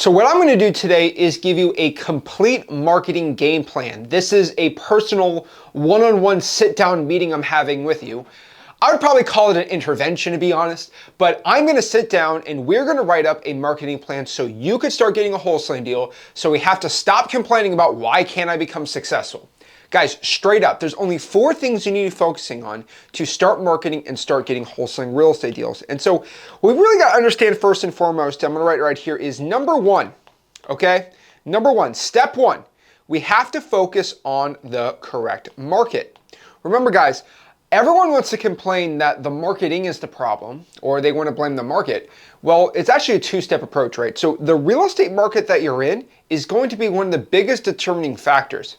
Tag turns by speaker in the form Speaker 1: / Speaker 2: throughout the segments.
Speaker 1: So what I'm going to do today is give you a complete marketing game plan. This is a personal one-on-one sit-down meeting I'm having with you. I would probably call it an intervention, to be honest, but I'm going to sit down and we're going to write up a marketing plan so you could start getting a wholesaling deal, so we have to stop complaining about why can't I become successful. Guys, straight up, there's only 4 things you need to be focusing on to start marketing and start getting wholesaling real estate deals. And so what we really got to understand first and foremost, I'm going to write right here, is number 1, okay? Number 1, step 1, we have to focus on the correct market. Remember guys, everyone wants to complain that the marketing is the problem, or they want to blame the market. Well, it's actually a 2-step approach, right? So the real estate market that you're in is going to be one of the biggest determining factors.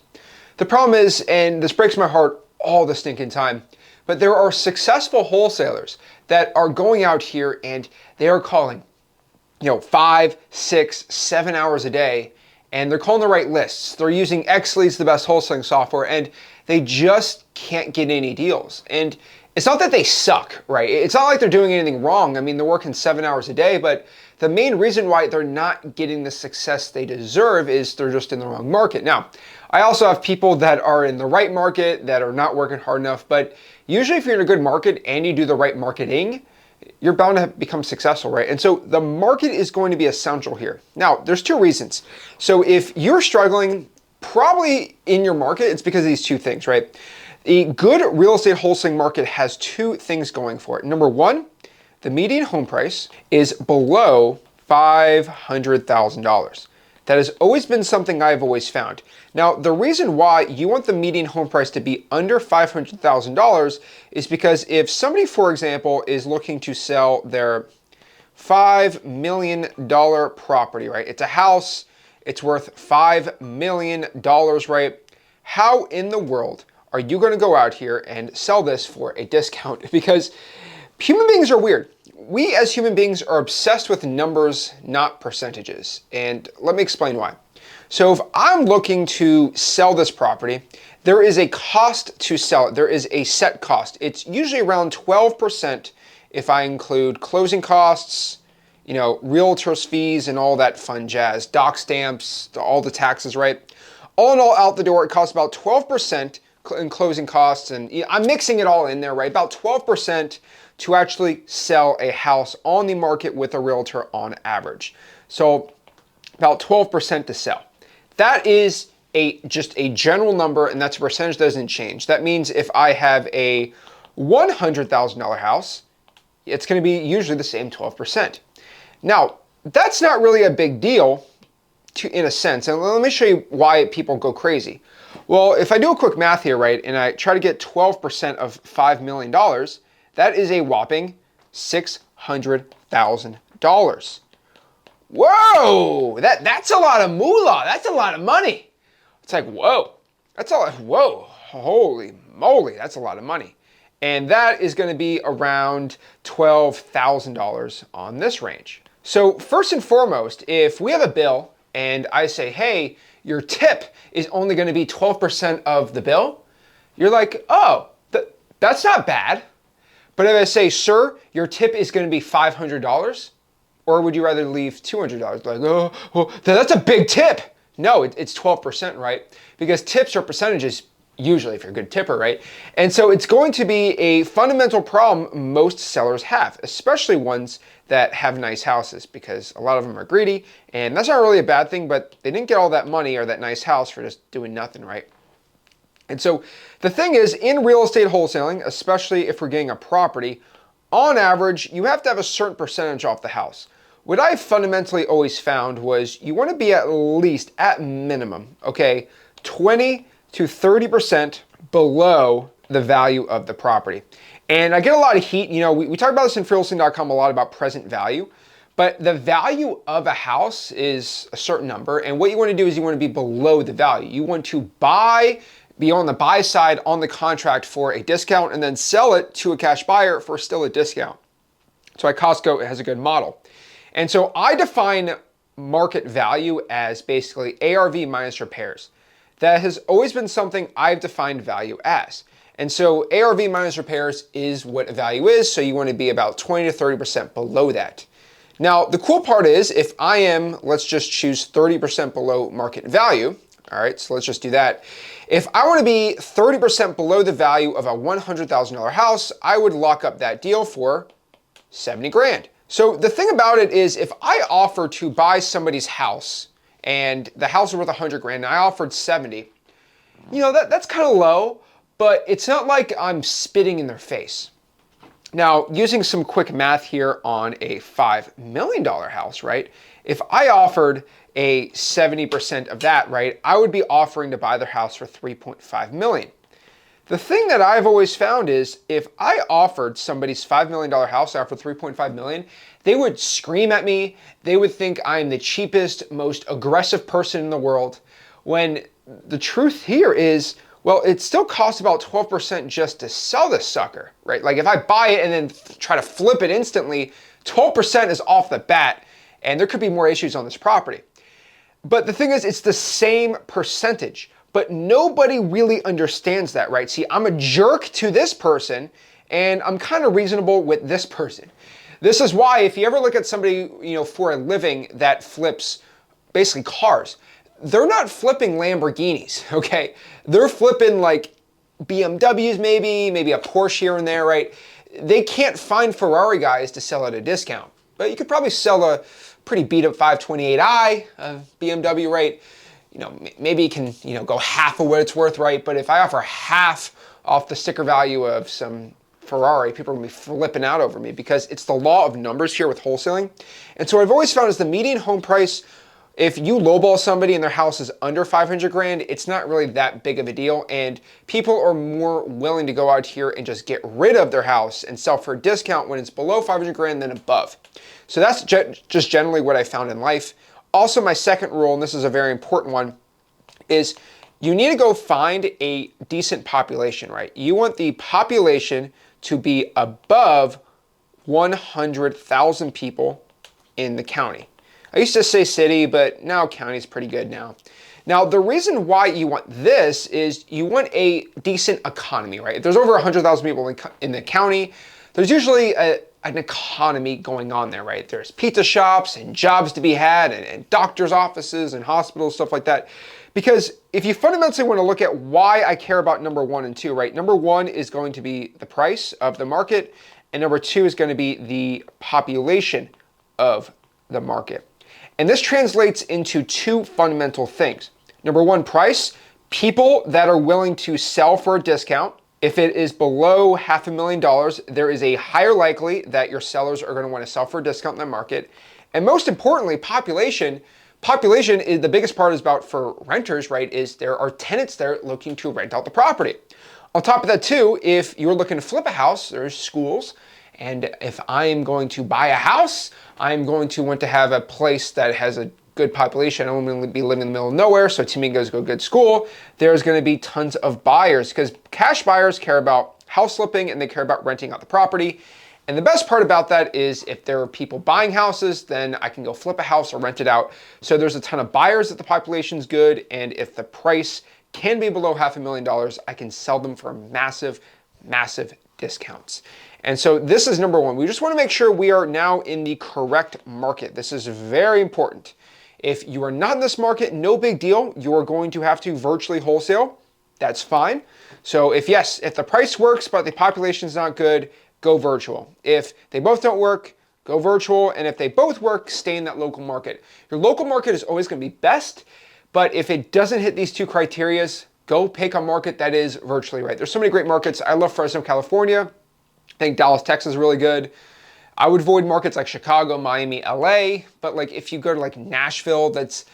Speaker 1: The problem is, and this breaks my heart all the stinking time, but there are successful wholesalers that are going out here and they are calling, 5, 6, 7 hours a day, and they're calling the right lists. They're using XLeads, the best wholesaling software, and they just can't get any deals. And it's not that they suck, right? It's not like they're doing anything wrong. I mean, they're working 7 hours a day, but the main reason why they're not getting the success they deserve is they're just in the wrong market. Now, I also have people that are in the right market that are not working hard enough, but usually if you're in a good market and you do the right marketing, you're bound to become successful, right? And so the market is going to be essential here. Now, there's 2 reasons. So if you're struggling, probably in your market, it's because of these 2 things, right? A good real estate wholesaling market has 2 things going for it. Number 1, the median home price is below $500,000. That has always been something I've always found. Now, the reason why you want the median home price to be under $500,000 is because if somebody, for example, is looking to sell their $5 million property, right? It's a house, it's worth $5 million, right? How in the world are you going to go out here and sell this for a discount? Because human beings are weird. We as human beings are obsessed with numbers, not percentages. And let me explain why. So if I'm looking to sell this property, there is a cost to sell it. There is a set cost. It's usually around 12% if I include closing costs, realtor's fees and all that fun jazz, doc stamps, all the taxes, right? All in all, out the door, it costs about 12% in closing costs, and I'm mixing it all in there, right? About 12% to actually sell a house on the market with a realtor on average. So about 12% to sell. That is just a general number, and that's a percentage that doesn't change. That means if I have a $100,000 house, it's going to be usually the same 12%. Now, that's not really a big deal in a sense, and let me show you why people go crazy. Well, if I do a quick math here, right, and I try to get 12% of $5 million, that is a whopping $600,000. Whoa, that's a lot of moolah. That's a lot of money. It's like, whoa, holy moly, that's a lot of money. And that is going to be around $12,000 on this range. So first and foremost, if we have a bill and I say, hey, your tip is only going to be 12% of the bill, you're like, oh, that's not bad. But if I say, sir, your tip is going to be $500, or would you rather leave $200? Like, oh, that's a big tip. No, it's 12%, right? Because tips are percentages, usually if you're a good tipper, right? And so it's going to be a fundamental problem most sellers have, especially ones that have nice houses, because a lot of them are greedy, and that's not really a bad thing, but they didn't get all that money or that nice house for just doing nothing, right? And so the thing is, in real estate wholesaling, especially if we're getting a property, on average, you have to have a certain percentage off the house. What I fundamentally always found was you want to be at least, at minimum, okay, 20 to 30% below the value of the property. And I get a lot of heat. We talk about this in freeholesaling.com a lot about present value, but the value of a house is a certain number. And what you want to do is you want to be below the value. You want to be on the buy side on the contract for a discount and then sell it to a cash buyer for still a discount. So at Costco, it has a good model. And so I define market value as basically ARV minus repairs. That has always been something I've defined value as. And so ARV minus repairs is what a value is, so you want to be about 20 to 30% below that. Now, the cool part is if I am, let's just choose 30% below market value. All right, so let's just do that. If I want to be 30% below the value of a $100,000 house, I would lock up that deal for 70 grand. So the thing about it is if I offer to buy somebody's house and the house is worth 100 grand and I offered 70, you know, that's kind of low, but it's not like I'm spitting in their face. Now, using some quick math here on a $5 million house, right? If I offered a 70% of that, right, I would be offering to buy their house for 3.5 million. The thing that I've always found is if I offered somebody's $5 million house out for 3.5 million, they would scream at me. They would think I'm the cheapest, most aggressive person in the world. When the truth here is, well, it still costs about 12% just to sell this sucker, right? Like if I buy it and then try to flip it instantly, 12% is off the bat, and there could be more issues on this property. But the thing is, it's the same percentage, but nobody really understands that, right? See, I'm a jerk to this person, and I'm kind of reasonable with this person. This is why if you ever look at somebody, you know, for a living that flips basically cars, they're not flipping Lamborghinis, okay? They're flipping like BMWs maybe a Porsche here and there, right? They can't find Ferrari guys to sell at a discount, but you could probably sell a pretty beat up 528i BMW, right? You know, maybe you can, you know, go half of what it's worth, right? But if I offer half off the sticker value of some Ferrari, people are gonna be flipping out over me because it's the law of numbers here with wholesaling. And so what I've always found is the median home price, if you lowball somebody and their house is under 500 grand, it's not really that big of a deal. And people are more willing to go out here and just get rid of their house and sell for a discount when it's below 500 grand than above. So that's just generally what I found in life. Also, my second rule, and this is a very important one, is you need to go find a decent population, right? You want the population to be above 100,000 people in the county. I used to say city, but now county is pretty good now. Now, the reason why you want this is you want a decent economy, right? If there's over 100,000 people in the county, there's usually an economy going on there, right? There's pizza shops and jobs to be had and doctors' offices and hospitals, stuff like that. Because if you fundamentally want to look at why I care about number 1 and 2, right? Number 1 is going to be the price of the market, and number 2 is going to be the population of the market. And this translates into 2 fundamental things. Number 1, price. People that are willing to sell for a discount. If it is below $500,000, there is a higher likely that your sellers are going to want to sell for a discount in the market. And most importantly, population. Population is the biggest part is about for renters, right? Is there are tenants there looking to rent out the property. On top of that too, if you're looking to flip a house, there's schools. And if I'm going to buy a house, I'm going to want to have a place that has a good population. I don't want to be living in the middle of nowhere, so Timmy goes to a good school. There's going to be tons of buyers because cash buyers care about house flipping and they care about renting out the property. And the best part about that is if there are people buying houses, then I can go flip a house or rent it out. So there's a ton of buyers if the population's good, and if the price can be below $500,000, I can sell them for massive, massive discounts. And so this is number 1. We just want to make sure we are now in the correct market. This is very important. If you are not in this market, no big deal. You are going to have to virtually wholesale. That's fine. So if the price works but the population is not good, go virtual. If they both don't work, go virtual. And if they both work, stay in that local market. Your local market is always going to be best, but if it doesn't hit these 2 criterias, go pick a market that is virtually right. There's so many great markets. I love Fresno, California. I think Dallas, Texas is really good. I would avoid markets like Chicago, Miami, LA, but like if you go to like Nashville, that's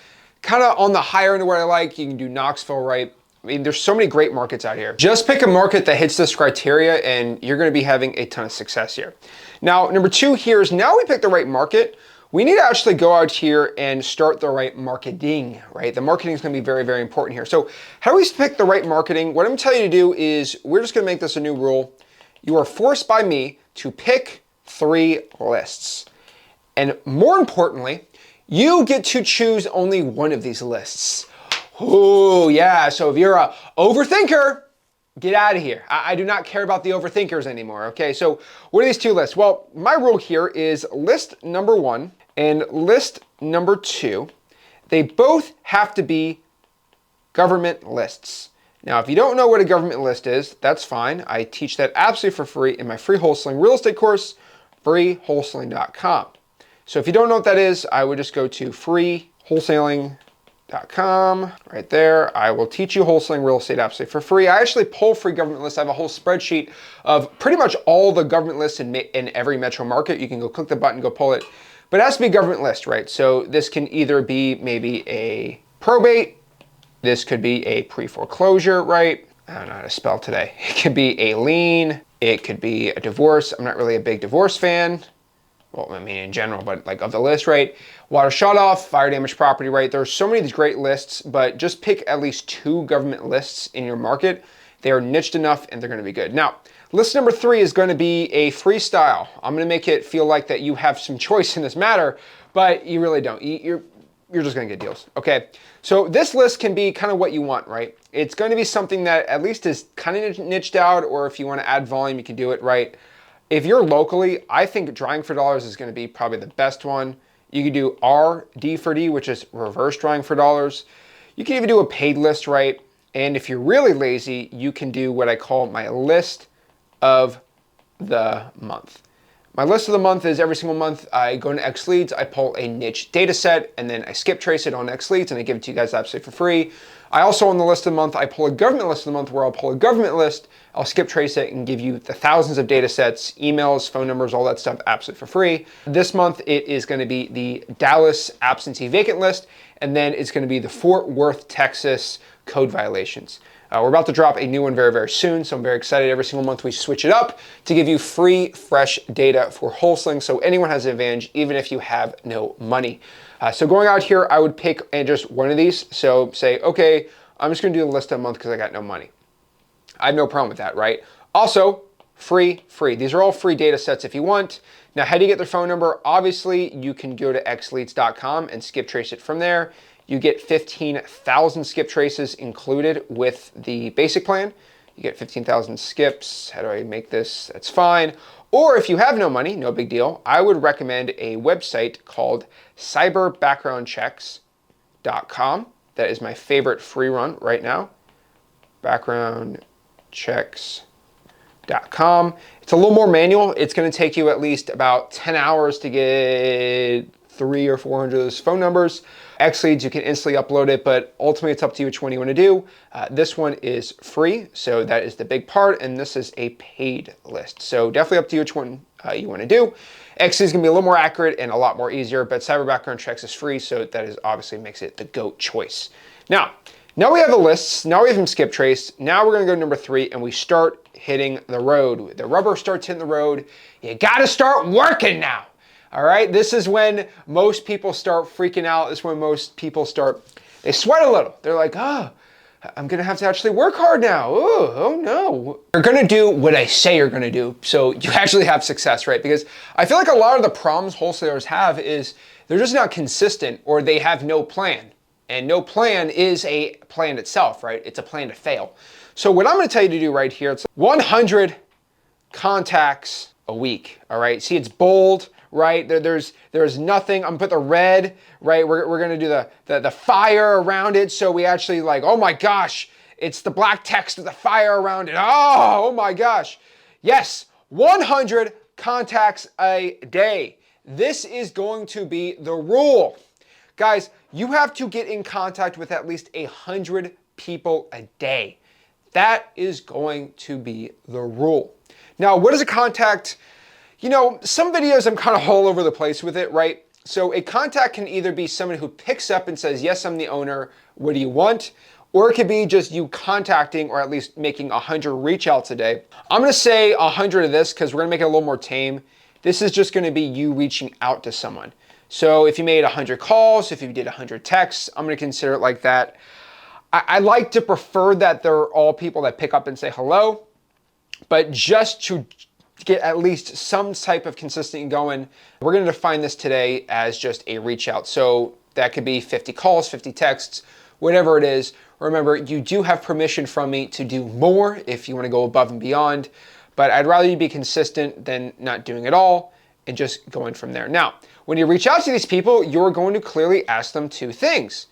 Speaker 1: kind of on the higher end of what I like. You can do Knoxville, right? I mean, there's so many great markets out here. Just pick a market that hits this criteria and you're going to be having a ton of success here. Now, number 2 here is now we pick the right market, we need to actually go out here and start the right marketing, right? The marketing is going to be very, very important here. So how do we pick the right marketing? What I'm going to tell you to do is we're just going to make this a new rule. You are forced by me to pick 3 lists. And more importantly, you get to choose only one of these lists. Oh, yeah. So if you're a overthinker, Get out of here. I do not care about the overthinkers anymore, okay? So what are these two lists? Well, my rule here is list number 1 and list number 2. They both have to be government lists. Now, if you don't know what a government list is, that's fine. I teach that absolutely for free in my free wholesaling real estate course, freewholesaling.com. So if you don't know what that is, I would just go to freewholesaling.com right there. I will teach you wholesaling real estate absolutely for free. I actually pull free government lists. I have a whole spreadsheet of pretty much all the government lists in every metro market. You can go click the button, go pull it. But it has to be a government list, right? So this can either be maybe a probate. This could be a pre-foreclosure, right? I don't know how to spell today. It could be a lien. It could be a divorce. I'm not really a big divorce fan. Well, I mean in general, but like of the list, right? Water shutoff, fire damage property, right? There's so many of these great lists, but just pick at least 2 government lists in your market. They are niched enough and they're gonna be good. Now, list number 3 is gonna be a freestyle. I'm gonna make it feel like that you have some choice in this matter, but you really don't. You're just gonna get deals, okay? So this list can be kind of what you want, right? It's gonna be something that at least is kind of niched out, or if you wanna add volume, you can do it, right? If you're locally, I think drawing for dollars is gonna be probably the best one. You could do RD for D, which is reverse drawing for dollars. You can even do a paid list, right? And if you're really lazy, you can do what I call my list of the month. My list of the month is every single month I go into X Leads, I pull a niche data set, and then I skip trace it on X Leads and I give it to you guys absolutely for free. I also, on the list of the month, I pull a government list of the month where I'll pull a government list, I'll skip trace it and give you the thousands of data sets, emails, phone numbers, all that stuff absolutely for free. This month it is gonna be the Dallas absentee vacant list, and then it's gonna be the Fort Worth, Texas code violations. We're about to drop a new one very, very soon, so I'm very excited. Every single month we switch it up to give you free, fresh data for wholesaling, so anyone has an advantage, even if you have no money. So going out here, I would pick just one of these. So say, okay, I'm just gonna do the list of the month because I got no money. I have no problem with that, right? Also, free. These are all free data sets if you want. Now, how do you get their phone number? Obviously, you can go to xleads.com and skip trace it from there. You get 15,000 skip traces included with the basic plan. You get 15,000 skips. How do I make this? That's fine. Or if you have no money, no big deal, I would recommend a website called cyberbackgroundchecks.com. That is my favorite free run right now. Backgroundchecks.com. It's a little more manual. It's going to take you at least about 10 hours to get 300 or 400 of those phone numbers. X Leads, you can instantly upload it, but ultimately it's up to you which one you want to do. This one is free, so that is the big part, and this is a paid list. So definitely up to you which one you want to do. X Leads is going to be a little more accurate and a lot more easier, but Cyber Background Checks is free, so that is obviously makes it the GOAT choice. Now we have the lists. Now we have them skip traced. Now we're going to go to number 3, and we start hitting the road. The rubber starts hitting the road. You got to start working now. All right, this is when most people start freaking out. This is when most people they sweat a little. They're like, oh, I'm gonna have to actually work hard now. Oh no. You're gonna do what I say you're gonna do, so you actually have success, right? Because I feel like a lot of the problems wholesalers have is they're just not consistent, or they have no plan. And no plan is a plan itself, right? It's a plan to fail. So what I'm gonna tell you to do right here, it's 100 contacts a week, all right? See, it's bold, right? There's nothing. I'm gonna put the red, right? We're gonna do the fire around it, so we actually like, oh my gosh, it's the black text with the fire around it. Oh my gosh. Yes, 100 contacts a day. This is going to be the rule. Guys, you have to get in contact with at least 100 people a day. That is going to be the rule. Now, what is a contact? You know, some videos I'm kind of all over the place with it, right? So a contact can either be someone who picks up and says, yes, I'm the owner, what do you want? Or it could be just you contacting, or at least making 100 reach outs a day. I'm gonna say 100 of this because we're gonna make it a little more tame. This is just gonna be you reaching out to someone. So if you made 100 calls, if you did 100 texts, I'm gonna consider it like that. I like to prefer that they're all people that pick up and say hello, but just to get at least some type of consistency going, we're going to define this today as just a reach out. So that could be 50 calls, 50 texts, whatever it is. Remember, you do have permission from me to do more if you want to go above and beyond, but I'd rather you be consistent than not doing it all and just going from there. Now, when you reach out to these people, you're going to clearly ask them two things.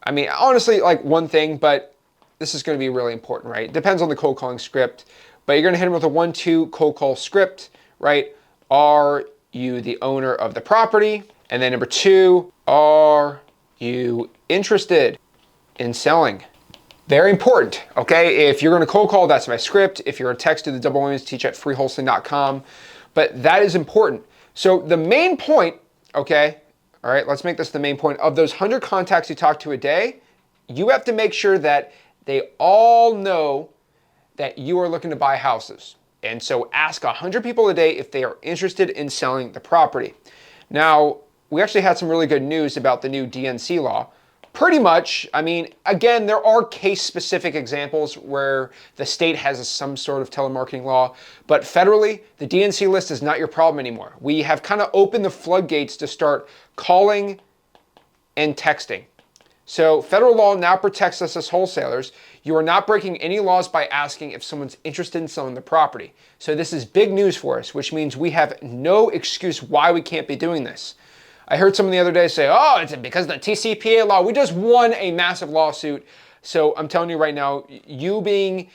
Speaker 1: I mean, honestly, like one thing, but this is going to be really important, right? It depends on the cold calling script, but you're going to hit them with a 1-2 cold call script, right? Are you the owner of the property? And then number 2, are you interested in selling? Very important, okay? If you're going to cold call, that's my script. If you're going to text to the double wins, teach at freewholesaling.com. But that is important. So the main point, okay, all right, let's make this the main point. Of those 100 contacts you talk to a day, you have to make sure that they all know that you are looking to buy houses. And so ask 100 people a day if they are interested in selling the property. Now, we actually had some really good news about the new DNC law. Pretty much, I mean, again, there are case-specific examples where the state has some sort of telemarketing law, but federally, the DNC list is not your problem anymore. We have kind of opened the floodgates to start calling and texting. So federal law now protects us as wholesalers. You are not breaking any laws by asking if someone's interested in selling the property. So this is big news for us, which means we have no excuse why we can't be doing this. I heard someone the other day say, oh, it's because of the TCPA law. We just won a massive lawsuit. So I'm telling you right now, you being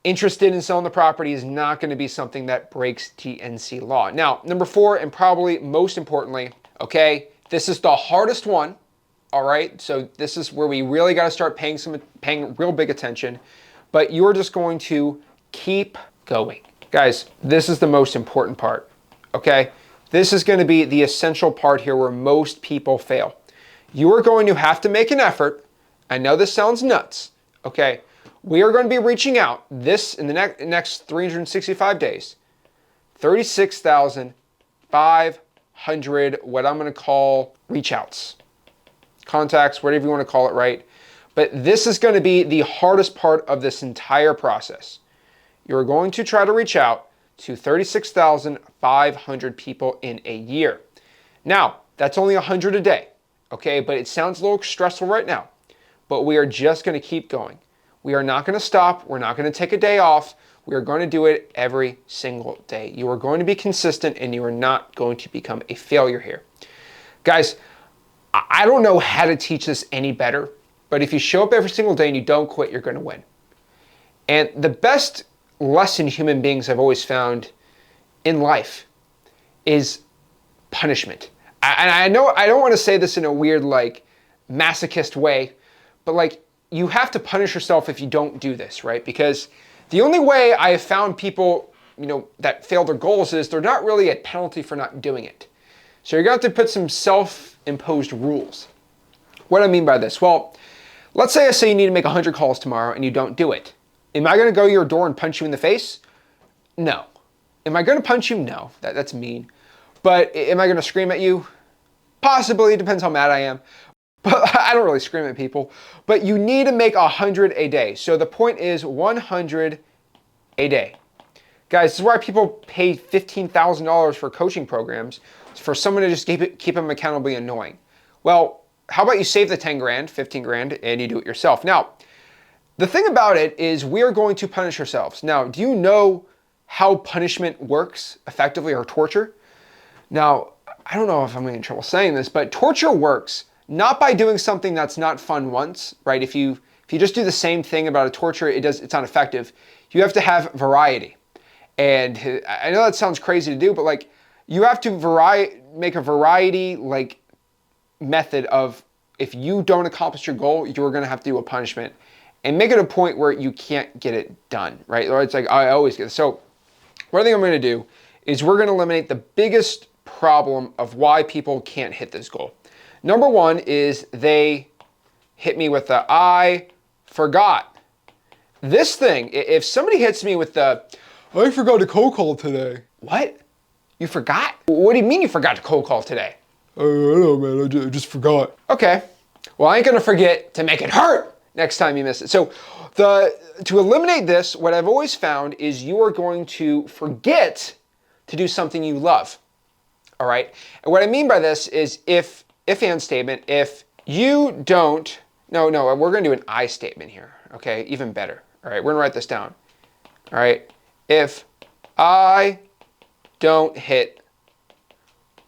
Speaker 1: interested in selling the property is not going to be something that breaks DNC law. Now, number 4, and probably most importantly, okay, this is the hardest one. All right, so this is where we really got to start paying real big attention, but you're just going to keep going. Guys, this is the most important part, okay? This is going to be the essential part here where most people fail. You are going to have to make an effort. I know this sounds nuts, okay? We are going to be reaching out this in the next 365 days, 36,500 what I'm going to call reach outs. Contacts, whatever you want to call it, right? But this is going to be the hardest part of this entire process. You're going to try to reach out to 36,500 people in a year. Now, that's only 100 a day, okay? But it sounds a little stressful right now, but we are just going to keep going. We are not going to stop. We're not going to take a day off. We are going to do it every single day. You are going to be consistent and you are not going to become a failure here. Guys, I don't know how to teach this any better, but if you show up every single day and you don't quit, you're going to win. And the best lesson human beings have always found in life is punishment. And I know I don't want to say this in a weird, like, masochist way, but like, you have to punish yourself if you don't do this, right? Because the only way I have found people, that fail their goals is they're not really at penalty for not doing it. So you're going to have to put some self-imposed rules. What do I mean by this? Well, let's say you need to make 100 calls tomorrow and you don't do it. Am I going to go to your door and punch you in the face? No. Am I going to punch you? No. That's mean. But am I going to scream at you? Possibly. It depends how mad I am. But I don't really scream at people. But you need to make 100 a day. So the point is 100 a day. Guys, this is why people pay $15,000 for coaching programs, for someone to just keep them accountably annoying. Well, how about you save the 10 grand, 15 grand, and you do it yourself? Now, the thing about it is we are going to punish ourselves. Now, do you know how punishment works effectively, or torture? Now, I don't know if I'm in trouble saying this, but torture works not by doing something that's not fun once, right? If you just do the same thing about a torture, it's not effective. You have to have variety. And I know that sounds crazy to do, but like, you have to make a variety like method of, if you don't accomplish your goal, you're going to have to do a punishment, and make it a point where you can't get it done, right? Or it's like, I always get it. So one thing I'm going to do is we're going to eliminate the biggest problem of why people can't hit this goal. Number 1 is they hit me with the, I forgot. This thing, if somebody hits me with the, I forgot to cold call today. What? You forgot? What do you mean you forgot to cold call today? I don't know, man. I just forgot. Okay. Well, I ain't going to forget to make it hurt next time you miss it. So to eliminate this, what I've always found is you are going to forget to do something you love. All right. And what I mean by this is if and statement, if you don't No, we're going to do an I statement here. Okay, even better. All right, we're going to write this down. All right, if I don't hit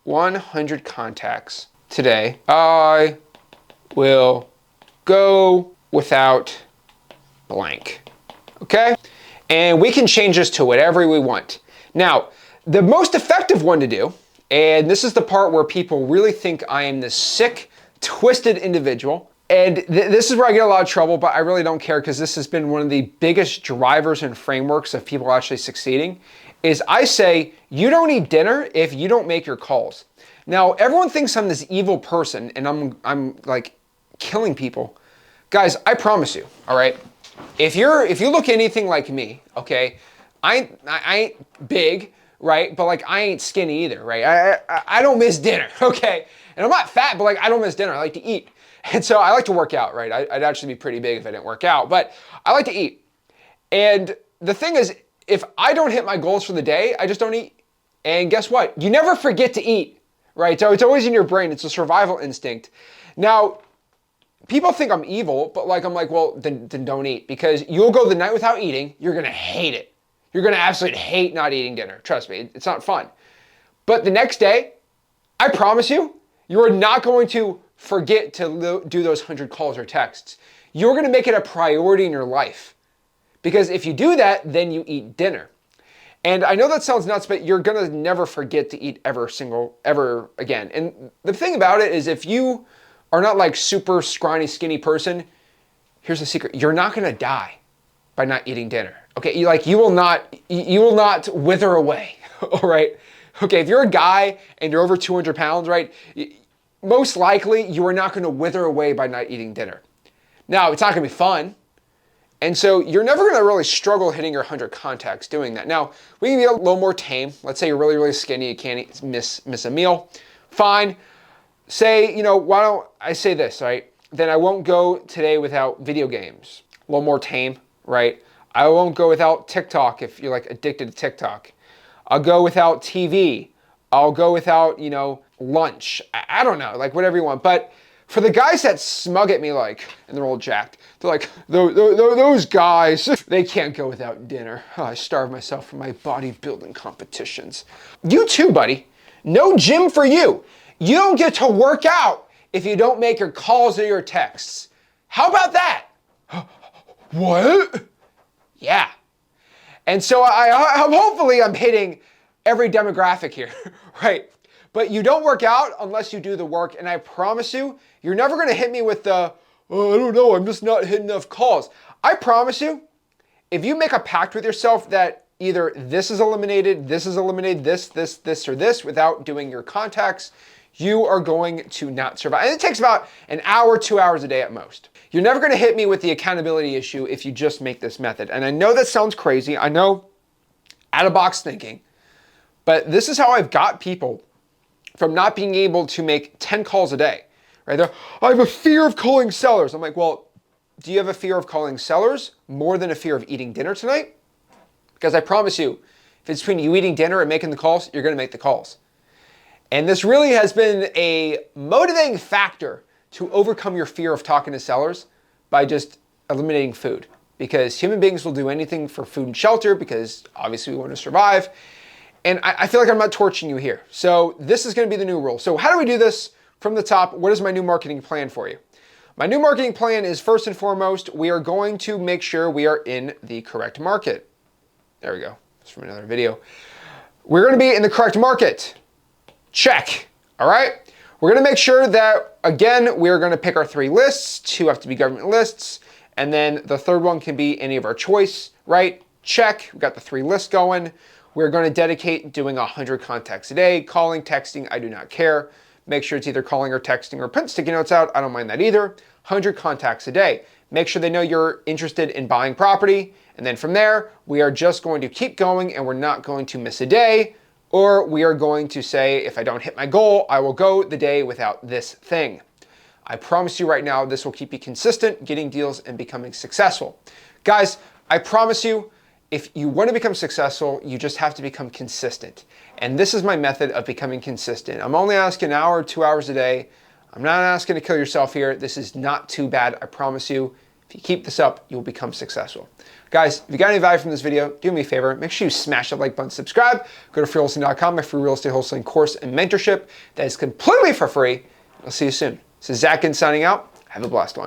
Speaker 1: 100 contacts today, I will go without blank. Okay? And we can change this to whatever we want. Now, the most effective one to do, and this is the part where people really think I am this sick, twisted individual, and this is where I get a lot of trouble, but I really don't care because this has been one of the biggest drivers and frameworks of people actually succeeding, is I say, you don't eat dinner if you don't make your calls. Now, everyone thinks I'm this evil person and I'm like killing people. Guys, I promise you, all right? If you look anything like me, okay, I ain't big, right? But like I ain't skinny either, right? I don't miss dinner, okay? And I'm not fat, but like I don't miss dinner. I like to eat. And so I like to work out, right? I'd actually be pretty big if I didn't work out, but I like to eat. And the thing is, if I don't hit my goals for the day, I just don't eat. And guess what? You never forget to eat, right? So it's always in your brain. It's a survival instinct. Now, people think I'm evil, but like I'm like, well, then don't eat, because you'll go the night without eating. You're gonna hate it. You're gonna absolutely hate not eating dinner. Trust me, it's not fun. But the next day, I promise you, you are not going to forget to do those 100 calls or texts. You're gonna make it a priority in your life, because if you do that, then you eat dinner. And I know that sounds nuts, but you're gonna never forget to eat ever again. And the thing about it is, if you are not like super scrawny, skinny person, here's the secret. You're not gonna die by not eating dinner. Okay, you will not wither away, all right? Okay, if you're a guy and you're over 200 pounds, right, most likely you are not gonna wither away by not eating dinner. Now, it's not gonna be fun, and so you're never gonna really struggle hitting your 100 contacts doing that. Now, we can be a little more tame. Let's say you're really, really skinny, you can't miss a meal. Fine. Say, why don't I say this, right? Then I won't go today without video games. A little more tame, right? I won't go without TikTok if you're like addicted to TikTok. I'll go without TV. I'll go without, lunch. I don't know, like whatever you want. But for the guys that smug at me like, and they're all jacked, they're like, those guys, they can't go without dinner. Oh, I starve myself for my bodybuilding competitions. You too, buddy. No gym for you. You don't get to work out if you don't make your calls or your texts. How about that? What? Yeah. And so hopefully I'm hitting every demographic here, right? But you don't work out unless you do the work. And I promise you, you're never going to hit me with the, oh, I don't know, I'm just not hitting enough calls. I promise you, if you make a pact with yourself that either this is eliminated, this, or this without doing your contacts, you are going to not survive. And it takes about an hour, 2 hours a day at most. You're never going to hit me with the accountability issue if you just make this method. And I know that sounds crazy. I know, out of box thinking, but this is how I've got people from not being able to make 10 calls a day, right? I have a fear of calling sellers. I'm like, well, do you have a fear of calling sellers more than a fear of eating dinner tonight? Because I promise you, if it's between you eating dinner and making the calls, you're going to make the calls. And this really has been a motivating factor to overcome your fear of talking to sellers by just eliminating food. Because human beings will do anything for food and shelter because obviously we want to survive. And I feel like I'm not torching you here. So this is going to be the new rule. So how do we do this from the top? What is my new marketing plan for you? My new marketing plan is, first and foremost, we are going to make sure we are in the correct market. There we go. That's from another video. We're going to be in the correct market. Check. All right. We're going to make sure that, again, we're going to pick our 3 lists. 2 have to be government lists. And then the third one can be any of our choice, right? Check. We've got the 3 lists going. We're going to dedicate doing 100 contacts a day. Calling, texting, I do not care. Make sure it's either calling or texting or print sticky notes out. I don't mind that either. 100 contacts a day. Make sure they know you're interested in buying property. And then from there, we are just going to keep going and we're not going to miss a day. Or we are going to say, if I don't hit my goal, I will go the day without this thing. I promise you right now, this will keep you consistent, getting deals and becoming successful. Guys, I promise you, if you want to become successful, you just have to become consistent. And this is my method of becoming consistent. I'm only asking an hour, 2 hours a day. I'm not asking to kill yourself here. This is not too bad, I promise you. If you keep this up, you'll become successful. Guys, if you got any value from this video, do me a favor, make sure you smash that like button, subscribe, go to freewholesaling.com, my free real estate wholesaling course and mentorship that is completely for free. I'll see you soon. This is Zach Ginn signing out. Have a blessed one.